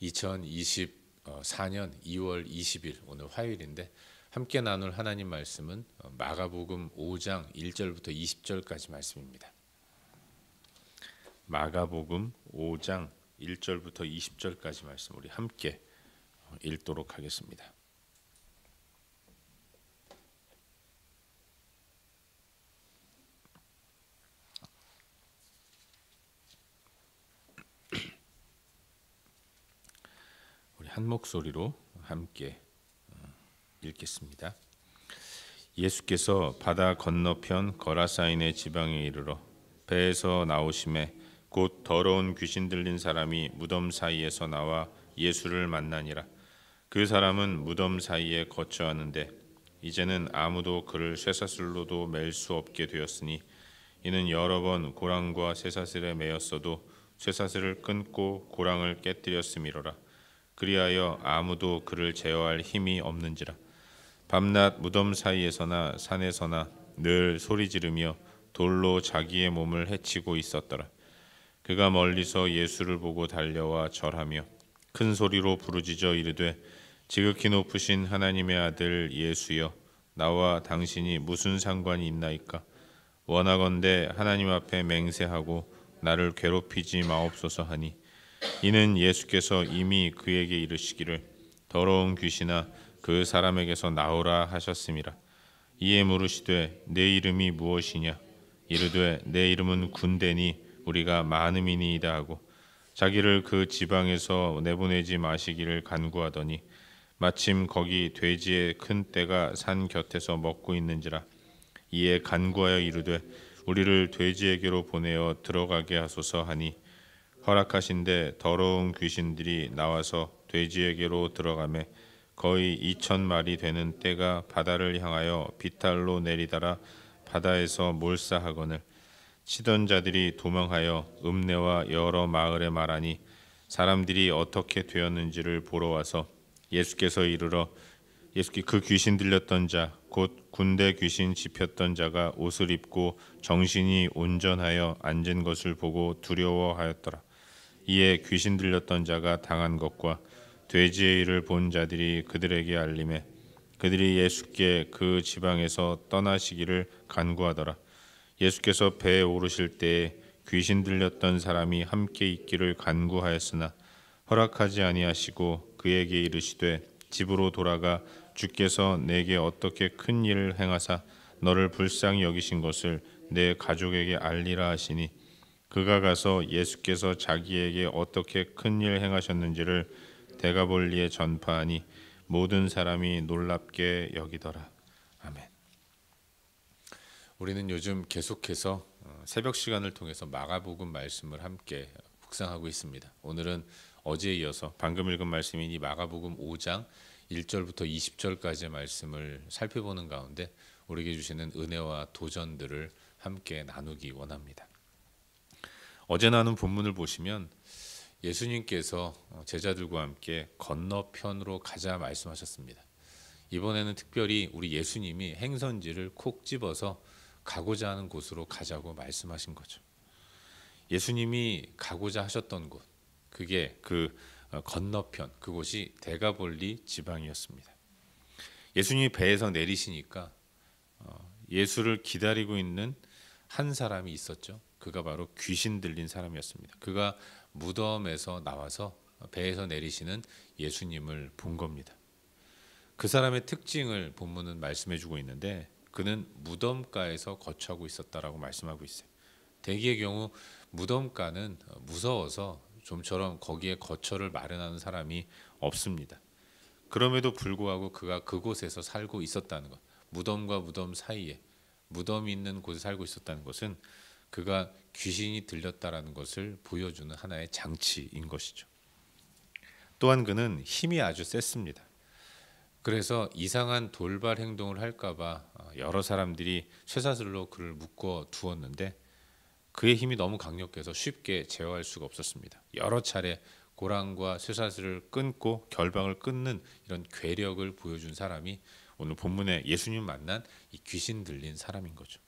2024년 2월 20일 오늘 화요일인데 함께 나눌 하나님 말씀은 마가복음 5장 1절부터 20절까지 말씀입니다. 마가복음 5장 1절부터 20절까지 말씀 우리 함께 읽도록 하겠습니다. 우리 한 목소리로 함께 읽겠습니다. 예수께서 바다 건너편 거라사인의 지방에 이르러 배에서 나오심에 곧 더러운 귀신 들린 사람이 무덤 사이에서 나와 예수를 만나니라. 그 사람은 무덤 사이에 거처하는데 이제는 아무도 그를 쇠사슬로도 맬 수 없게 되었으니 이는 여러 번 고랑과 쇠사슬에 매였어도 쇠사슬을 끊고 고랑을 깨뜨렸음이로라. 그리하여 아무도 그를 제어할 힘이 없는지라. 밤낮 무덤 사이에서나 산에서나 늘 소리 지르며 돌로 자기의 몸을 해치고 있었더라. 그가 멀리서 예수를 보고 달려와 절하며 큰 소리로 부르짖어 이르되 지극히 높으신 하나님의 아들 예수여, 나와 당신이 무슨 상관이 있나이까? 원하건대 하나님 앞에 맹세하고 나를 괴롭히지 마옵소서 하니, 이는 예수께서 이미 그에게 이르시기를 더러운 귀신아 그 사람에게서 나오라 하셨음이라. 이에 물으시되 내 이름이 무엇이냐? 이르되 내 이름은 군대니 우리가 많음이니이다 하고 자기를 그 지방에서 내보내지 마시기를 간구하더니 마침 거기 돼지의 큰 떼가 산 곁에서 먹고 있는지라. 이에 간구하여 이르되 우리를 돼지에게로 보내어 들어가게 하소서 하니 허락하신대 더러운 귀신들이 나와서 돼지에게로 들어가매 거의 2,000마리 되는 떼가 바다를 향하여 비탈로 내리달아 바다에서 몰사하거늘 치던 자들이 도망하여 읍내와 여러 마을에 말하니 사람들이 어떻게 되었는지를 보러 와서 예수께서 이르러 예수께 그 귀신 들렸던 자 곧 군대 귀신 집혔던 자가 옷을 입고 정신이 온전하여 앉은 것을 보고 두려워하였더라. 이에 귀신 들렸던 자가 당한 것과 돼지의 일을 본 자들이 그들에게 알림해 그들이 예수께 그 지방에서 떠나시기를 간구하더라. 예수께서 배에 오르실 때에 귀신 들렸던 사람이 함께 있기를 간구하였으나 허락하지 아니하시고 그에게 이르시되 집으로 돌아가 주께서 내게 어떻게 큰 일을 행하사 너를 불쌍히 여기신 것을 내 가족에게 알리라 하시니 그가 가서 예수께서 자기에게 어떻게 큰 일 행하셨는지를 데가볼리에 전파하니 모든 사람이 놀랍게 여기더라. 아멘. 우리는 요즘 계속해서 새벽 시간을 통해서 마가복음 말씀을 함께 묵상하고 있습니다. 오늘은 어제에 이어서 방금 읽은 말씀인 이 마가복음 5장 1절부터 20절까지의 말씀을 살펴보는 가운데 우리에게 주시는 은혜와 도전들을 함께 나누기 원합니다. 어제 나눈 본문을 보시면 예수님께서 제자들과 함께 건너편으로 가자 말씀하셨습니다. 이번에는 특별히 우리 예수님이 행선지를 콕 집어서 가고자 하는 곳으로 가자고 말씀하신 거죠. 예수님이 가고자 하셨던 곳, 그게 그 건너편, 그곳이 데가볼리 지방이었습니다. 예수님이 배에서 내리시니까 예수를 기다리고 있는 한 사람이 있었죠. 그가 바로 귀신 들린 사람이었습니다. 그가 무덤에서 나와서 배에서 내리시는 예수님을 본 겁니다. 그 사람의 특징을 본문은 말씀해주고 있는데 그는 무덤가에서 거처하고 있었다라고 말씀하고 있어요. 대개의 경우 무덤가는 무서워서 좀처럼 거기에 거처를 마련하는 사람이 없습니다. 그럼에도 불구하고 그가 그곳에서 살고 있었다는 것, 무덤과 무덤 사이에 무덤이 있는 곳에 살고 있었다는 것은 그가 귀신이 들렸다라는 것을 보여주는 하나의 장치인 것이죠. 또한 그는 힘이 아주 셌습니다. 그래서 이상한 돌발 행동을 할까봐 여러 사람들이 쇠사슬로 그를 묶어 두었는데 그의 힘이 너무 강력해서 쉽게 제어할 수가 없었습니다. 여러 차례 고랑과 쇠사슬을 끊고 결박을 끊는 이런 괴력을 보여준 사람이 오늘 본문에 예수님 만난 이 귀신 들린 사람인 거죠.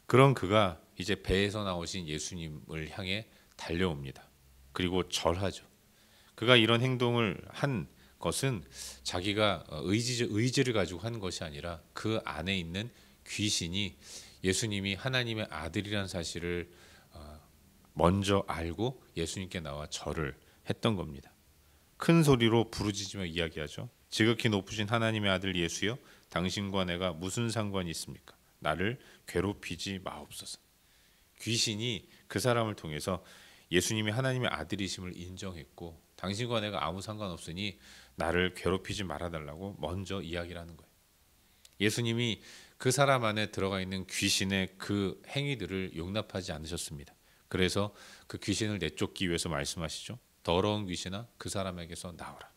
그런 그가 이제 배에서 나오신 예수님을 향해 달려옵니다. 그리고 절하죠. 그가 이런 행동을 한 것은 자기가 의지를 가지고 한 것이 아니라 그 안에 있는 귀신이 예수님이 하나님의 아들이라는 사실을 먼저 알고 예수님께 나와 절을 했던 겁니다. 큰 소리로 부르짖으며 이야기하죠. 지극히 높으신 하나님의 아들 예수여, 당신과 내가 무슨 상관이 있습니까? 나를 괴롭히지 마옵소서. 귀신이 그 사람을 통해서 예수님이 하나님의 아들이심을 인정했고, 당신과 내가 아무 상관없으니 나를 괴롭히지 말아달라고 먼저 이야기를 하는 거예요. 예수님이 그 사람 안에 들어가 있는 귀신의 그 행위들을 용납하지 않으셨습니다. 그래서 그 귀신을 내쫓기 위해서 말씀하시죠. 더러운 귀신아, 그 사람에게서 나오라.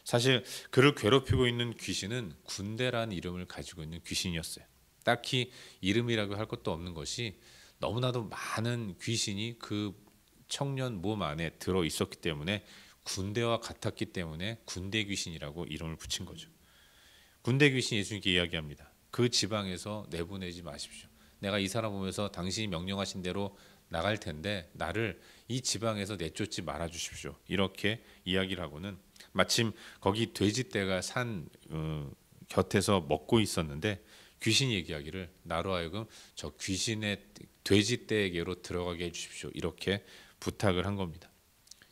사실 그를 괴롭히고 있는 귀신은 군대라는 이름을 가지고 있는 귀신이었어요. 딱히 이름이라고 할 것도 없는 것이 너무나도 많은 귀신이 그 청년 몸 안에 들어 있었기 때문에 군대와 같았기 때문에 군대 귀신이라고 이름을 붙인 거죠. 군대 귀신 예수님께 이야기합니다. 그 지방에서 내보내지 마십시오. 내가 이 사람 보면서 당신이 명령하신 대로 나갈 텐데 나를 이 지방에서 내쫓지 말아 주십시오. 이렇게 이야기를 하고는 마침 거기 돼지떼가 산 곁에서 먹고 있었는데 귀신이 얘기하기를 나로 하여금 저 귀신의 돼지떼에게로 들어가게 해주십시오. 이렇게 부탁을 한 겁니다.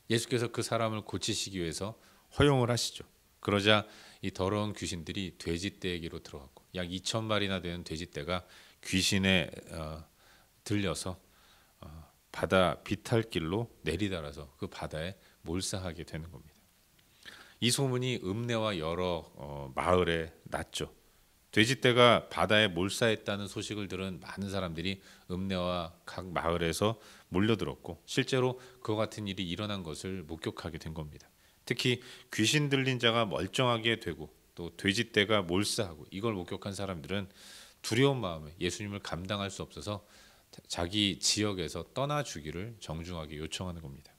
예수께서 그 사람을 고치시기 위해서 허용을 하시죠. 그러자 이 더러운 귀신들이 돼지떼에게로 들어갔고 약 2,000마리나 되는 돼지떼가 귀신에 들려서 바다 비탈길로 내리달아서 그 바다에 몰사하게 되는 겁니다. 이 소문이 읍내와 여러 마을에 났죠. 돼지떼가 바다에 몰사했다는 소식을 들은 많은 사람들이 읍내와 각 마을에서 몰려들었고 실제로 그와 같은 일이 일어난 것을 목격하게 된 겁니다. 특히 귀신 들린 자가 멀쩡하게 되고 또 돼지떼가 몰사하고 이걸 목격한 사람들은 두려운 마음에 예수님을 감당할 수 없어서 자기 지역에서 떠나주기를 정중하게 요청하는 겁니다.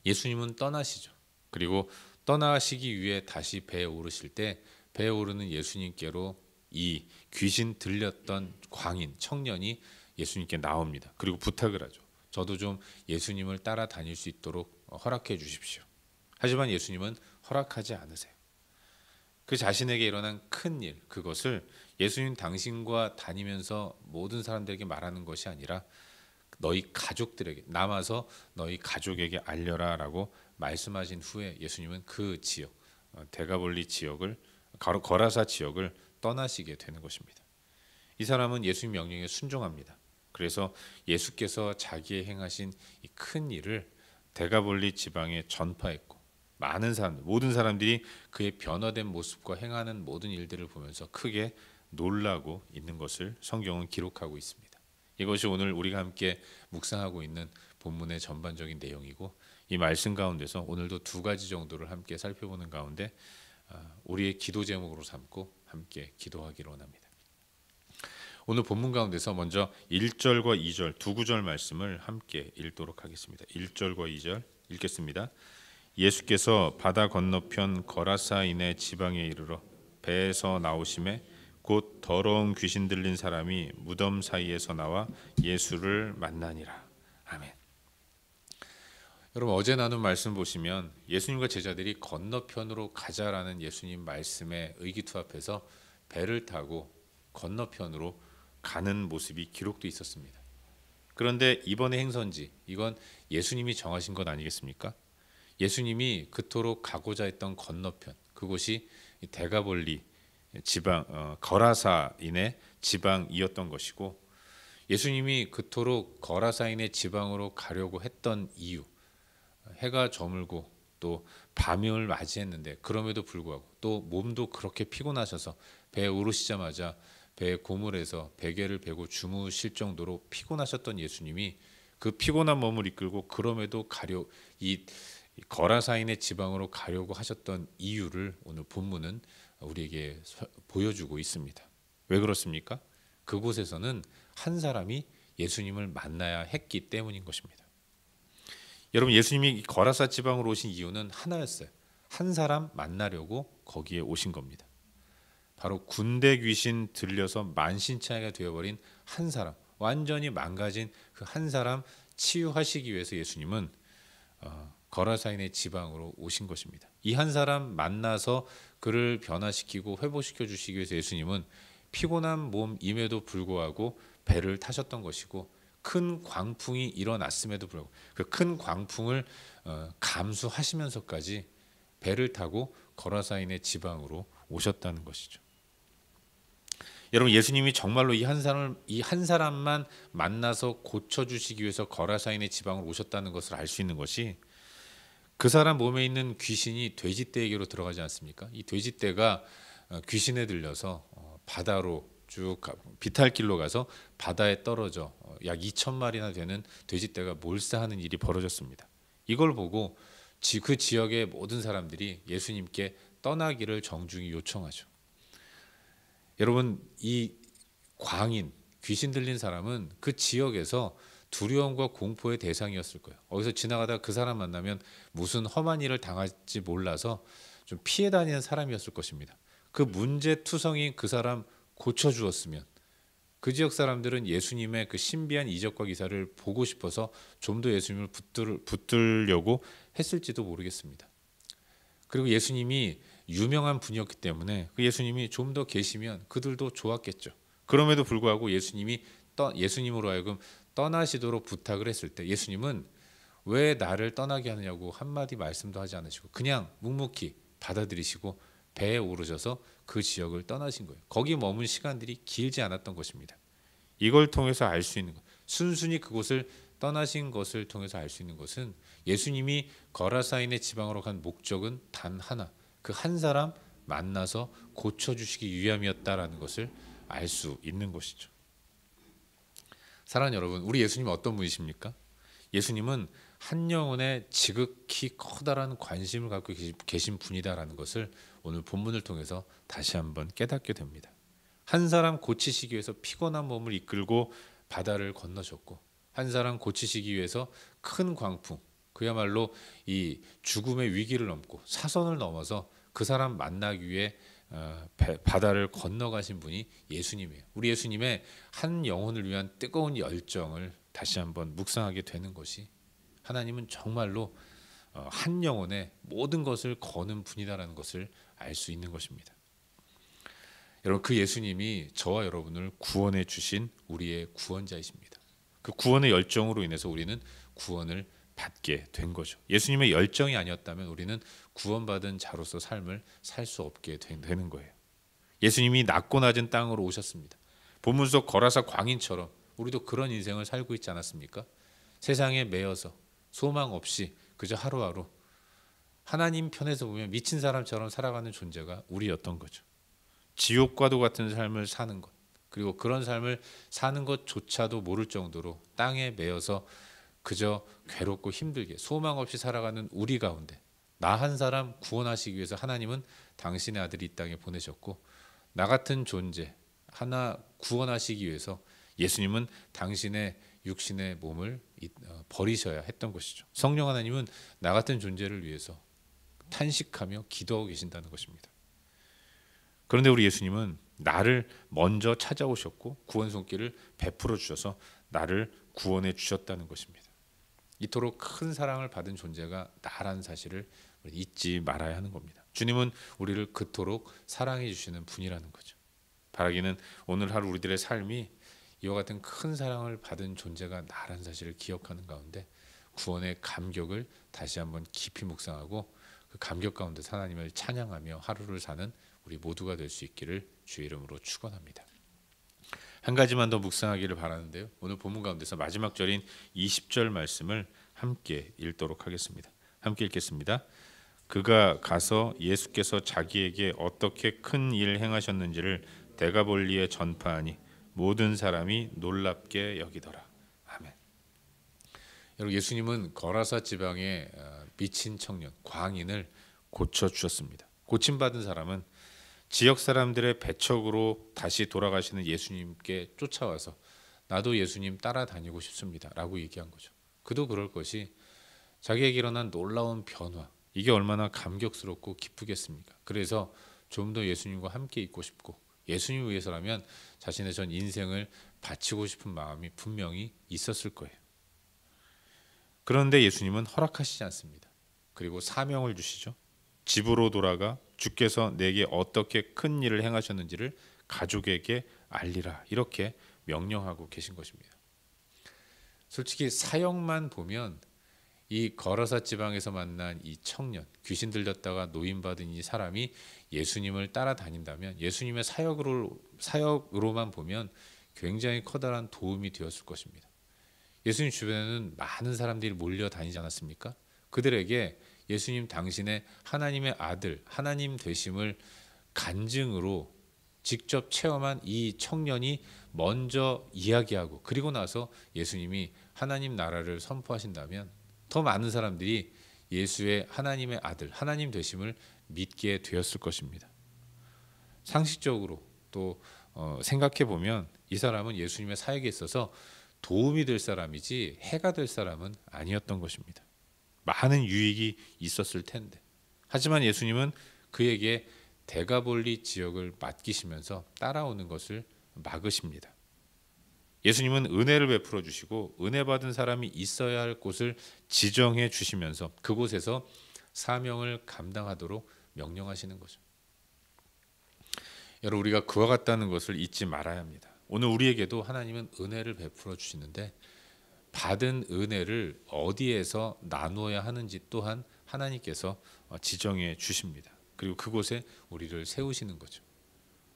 예수님은 떠나시죠. 그리고 떠나시기 위해 다시 배에 오르실 때 배에 오르는 예수님께로 이 귀신 들렸던 광인 청년이 예수님께 나옵니다. 그리고 부탁을 하죠. 저도 좀 예수님을 따라다닐 수 있도록 허락해 주십시오. 하지만 예수님은 허락하지 않으세요. 그 자신에게 일어난 큰일, 그것을 예수님 당신과 다니면서 모든 사람들에게 말하는 것이 아니라 너희 가족들에게 남아서 너희 가족에게 알려라 라고 말씀하신 후에 예수님은 그 지역 데가볼리 지역을 거라사 지역을 떠나시게 되는 것입니다. 이 사람은 예수님 명령에 순종합니다. 그래서 예수께서 자기의 행하신 이 큰 일을 데가볼리 지방에 전파했고 많은 사람들, 모든 사람들이 그의 변화된 모습과 행하는 모든 일들을 보면서 크게 놀라고 있는 것을 성경은 기록하고 있습니다. 이것이 오늘 우리가 함께 묵상하고 있는 본문의 전반적인 내용이고 이 말씀 가운데서 오늘도 두 가지 정도를 함께 살펴보는 가운데 우리의 기도 제목으로 삼고 함께 기도하기로 원합니다. 오늘 본문 가운데서 먼저 1절과 2절 두 구절 말씀을 함께 읽도록 하겠습니다. 1절과 2절 읽겠습니다. 예수께서 바다 건너편 거라사인의 지방에 이르러 배에서 나오심에 곧 더러운 귀신 들린 사람이 무덤 사이에서 나와 예수를 만나니라. 아멘. 여러분 어제 나눈 말씀 보시면 예수님과 제자들이 건너편으로 가자라는 예수님 말씀에 의기투합해서 배를 타고 건너편으로 가는 모습이 기록돼 있었습니다. 그런데 이번의 행선지 이건 예수님이 정하신 것 아니겠습니까? 예수님이 그토록 가고자 했던 건너편 그곳이 데가볼리 지방 거라사인의 지방이었던 것이고 예수님이 그토록 거라사인의 지방으로 가려고 했던 이유 해가 저물고 또 밤을 맞이했는데 그럼에도 불구하고 또 몸도 그렇게 피곤하셔서 배에 오르시자마자 배 고물에서 베개를 베고 주무실 정도로 피곤하셨던 예수님이 그 피곤한 몸을 이끌고 그럼에도 이 거라사인의 지방으로 가려고 하셨던 이유를 오늘 본문은 우리에게 보여주고 있습니다. 왜 그렇습니까? 그곳에서는 한 사람이 예수님을 만나야 했기 때문인 것입니다. 여러분 예수님이 거라사 지방으로 오신 이유는 하나였어요. 한 사람 만나려고 거기에 오신 겁니다. 바로 군대 귀신 들려서 만신창이가 되어버린 한 사람, 완전히 망가진 그 한 사람 치유하시기 위해서 예수님은 거라사인의 지방으로 오신 것입니다. 이 한 사람 만나서 그를 변화시키고 회복시켜 주시기 위해서 예수님은 피곤한 몸임에도 불구하고 배를 타셨던 것이고, 큰 광풍이 일어났음에도 불구하고 그 큰 광풍을 감수하시면서까지 배를 타고 거라사인의 지방으로 오셨다는 것이죠. 여러분, 예수님이 정말로 이 한 사람만 만나서 고쳐주시기 위해서 거라사인의 지방으로 오셨다는 것을 알 수 있는 것이, 그 사람 몸에 있는 귀신이 돼지떼에게로 들어가지 않습니까? 이 돼지떼가 귀신에 들려서 바다로 쭉 비탈길로 가서 바다에 떨어져 약 2,000마리나 되는 돼지떼가 몰사하는 일이 벌어졌습니다. 이걸 보고 그 지역의 모든 사람들이 예수님께 떠나기를 정중히 요청하죠. 여러분, 이 광인, 귀신 들린 사람은 그 지역에서 두려움과 공포의 대상이었을 거예요. 어디서 지나가다가 그 사람 만나면 무슨 험한 일을 당할지 몰라서 좀 피해 다니는 사람이었을 것입니다. 그 문제투성이 그 사람 고쳐주었으면 그 지역 사람들은 예수님의 그 신비한 이적과 기사를 보고 싶어서 좀 더 예수님을 붙들려고 했을지도 모르겠습니다. 그리고 예수님이 유명한 분이었기 때문에 그 예수님이 좀 더 계시면 그들도 좋았겠죠. 그럼에도 불구하고 예수님으로 하여금 떠나시도록 부탁을 했을 때 예수님은 왜 나를 떠나게 하느냐고 한마디 말씀도 하지 않으시고 그냥 묵묵히 받아들이시고 배에 오르셔서 그 지역을 떠나신 거예요. 거기 머문 시간들이 길지 않았던 것입니다. 이걸 통해서 알 수 있는 것, 순순히 그곳을 떠나신 것을 통해서 알 수 있는 것은, 예수님이 거라사인의 지방으로 간 목적은 단 하나, 그 한 사람 만나서 고쳐주시기 위함이었다라는 것을 알 수 있는 것이죠. 사랑하는 여러분, 우리 예수님은 어떤 분이십니까? 예수님은 한 영혼에 지극히 커다란 관심을 갖고 계신 분이다라는 것을 오늘 본문을 통해서 다시 한번 깨닫게 됩니다. 한 사람 고치시기 위해서 피곤한 몸을 이끌고 바다를 건너셨고, 한 사람 고치시기 위해서 큰 광풍, 그야말로 이 죽음의 위기를 넘고 사선을 넘어서 그 사람 만나기 위해 바다를 건너가신 분이 예수님이에요. 우리 예수님의 한 영혼을 위한 뜨거운 열정을 다시 한번 묵상하게 되는 것이, 하나님은 정말로 한 영혼에 모든 것을 거는 분이다라는 것을 알 수 있는 것입니다. 여러분, 그 예수님이 저와 여러분을 구원해 주신 우리의 구원자이십니다. 그 구원의 열정으로 인해서 우리는 구원을 받게 된 거죠. 예수님의 열정이 아니었다면 우리는 구원받은 자로서 삶을 살 수 없게 되는 거예요. 예수님이 낮고 낮은 땅으로 오셨습니다. 본문 속 거라사 광인처럼 우리도 그런 인생을 살고 있지 않았습니까? 세상에 매여서 소망 없이 그저 하루하루 하나님 편에서 보면 미친 사람처럼 살아가는 존재가 우리였던 거죠. 지옥과도 같은 삶을 사는 것, 그리고 그런 삶을 사는 것조차도 모를 정도로 땅에 매여서 그저 괴롭고 힘들게 소망 없이 살아가는 우리 가운데 나 한 사람 구원하시기 위해서 하나님은 당신의 아들을 이 땅에 보내셨고, 나 같은 존재 하나 구원하시기 위해서 예수님은 당신의 육신의 몸을 버리셔야 했던 것이죠. 성령 하나님은 나 같은 존재를 위해서 탄식하며 기도하고 계신다는 것입니다. 그런데 우리 예수님은 나를 먼저 찾아오셨고 구원 손길을 베풀어 주셔서 나를 구원해 주셨다는 것입니다. 이토록 큰 사랑을 받은 존재가 나라는 사실을 잊지 말아야 하는 겁니다. 주님은 우리를 그토록 사랑해 주시는 분이라는 거죠. 바라기는 오늘 하루 우리들의 삶이 이와 같은 큰 사랑을 받은 존재가 나라는 사실을 기억하는 가운데 구원의 감격을 다시 한번 깊이 묵상하고 그 감격 가운데 하나님을 찬양하며 하루를 사는 우리 모두가 될 수 있기를 주의 이름으로 축원합니다. 한 가지만 더 묵상하기를 바라는데요. 오늘 본문 가운데서 마지막 절인 20절 말씀을 함께 읽도록 하겠습니다. 함께 읽겠습니다. 그가 가서 예수께서 자기에게 어떻게 큰 일 행하셨는지를 데가볼리에 전파하니 모든 사람이 놀랍게 여기더라. 아멘. 여러분, 예수님은 거라사 지방의 미친 청년 광인을 고쳐주셨습니다. 고침받은 사람은 지역 사람들의 배척으로 다시 돌아가시는 예수님께 쫓아와서 나도 예수님 따라다니고 싶습니다 라고 얘기한 거죠. 그도 그럴 것이 자기에게 일어난 놀라운 변화, 이게 얼마나 감격스럽고 기쁘겠습니까? 그래서 좀 더 예수님과 함께 있고 싶고 예수님을 위해서라면 자신의 전 인생을 바치고 싶은 마음이 분명히 있었을 거예요. 그런데 예수님은 허락하시지 않습니다. 그리고 사명을 주시죠. 집으로 돌아가 주께서 내게 어떻게 큰 일을 행하셨는지를 가족에게 알리라, 이렇게 명령하고 계신 것입니다. 솔직히 사역만 보면 이 거라사 지방에서 만난 이 청년, 귀신 들렸다가 노인받은 이 사람이 예수님을 따라다닌다면 예수님의 사역으로만 보면 굉장히 커다란 도움이 되었을 것입니다. 예수님 주변에는 많은 사람들이 몰려다니지 않았습니까? 그들에게 예수님 당신의 하나님의 아들, 하나님 되심을 간증으로 직접 체험한 이 청년이 먼저 이야기하고, 그리고 나서 예수님이 하나님 나라를 선포하신다면 더 많은 사람들이 예수의 하나님의 아들, 하나님 되심을 믿게 되었을 것입니다. 상식적으로 또 생각해 보면 이 사람은 예수님의 사역에 있어서 도움이 될 사람이지 해가 될 사람은 아니었던 것입니다. 많은 유익이 있었을 텐데, 하지만 예수님은 그에게 데가볼리 지역을 맡기시면서 따라오는 것을 막으십니다. 예수님은 은혜를 베풀어 주시고 은혜 받은 사람이 있어야 할 곳을 지정해 주시면서 그곳에서 사명을 감당하도록 명령하시는 거죠. 여러분, 우리가 그와 같다는 것을 잊지 말아야 합니다. 오늘 우리에게도 하나님은 은혜를 베풀어 주시는데 받은 은혜를 어디에서 나누어야 하는지 또한 하나님께서 지정해 주십니다. 그리고 그곳에 우리를 세우시는 거죠.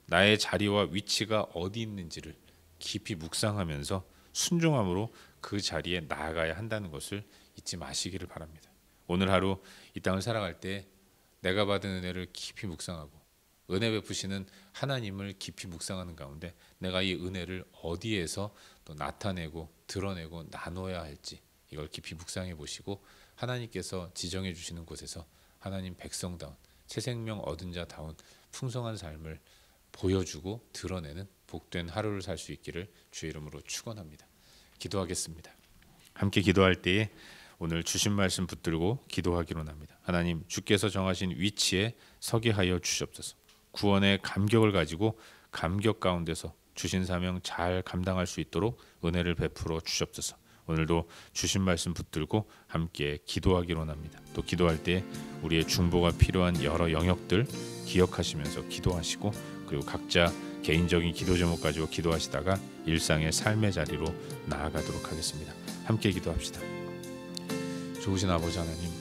나의 자리와 위치가 어디 있는지를 깊이 묵상하면서 순종함으로 그 자리에 나아가야 한다는 것을 잊지 마시기를 바랍니다. 오늘 하루 이 땅을 살아갈 때 내가 받은 은혜를 깊이 묵상하고 은혜 베푸시는 하나님을 깊이 묵상하는 가운데 내가 이 은혜를 어디에서 또 나타내고 드러내고 나눠야 할지 이걸 깊이 묵상해 보시고 하나님께서 지정해 주시는 곳에서 하나님 백성다운 새 생명 얻은 자다운 풍성한 삶을 보여주고 드러내는 복된 하루를 살 수 있기를 주의 이름으로 축원합니다. 기도하겠습니다. 함께 기도할 때에 오늘 주신 말씀 붙들고 기도하기로 합니다. 하나님, 주께서 정하신 위치에 서게 하여 주시옵소서. 구원의 감격을 가지고 감격 가운데서 주신 사명 잘 감당할 수 있도록 은혜를 베풀어 주시옵소서. 오늘도 주신 말씀 붙들고 함께 기도하기로 합니다. 또 기도할 때 우리의 중보가 필요한 여러 영역들 기억하시면서 기도하시고, 그리고 각자 개인적인 기도 제목 가지고 기도하시다가 일상의 삶의 자리로 나아가도록 하겠습니다. 함께 기도합시다. 좋으신 아버지 하나님,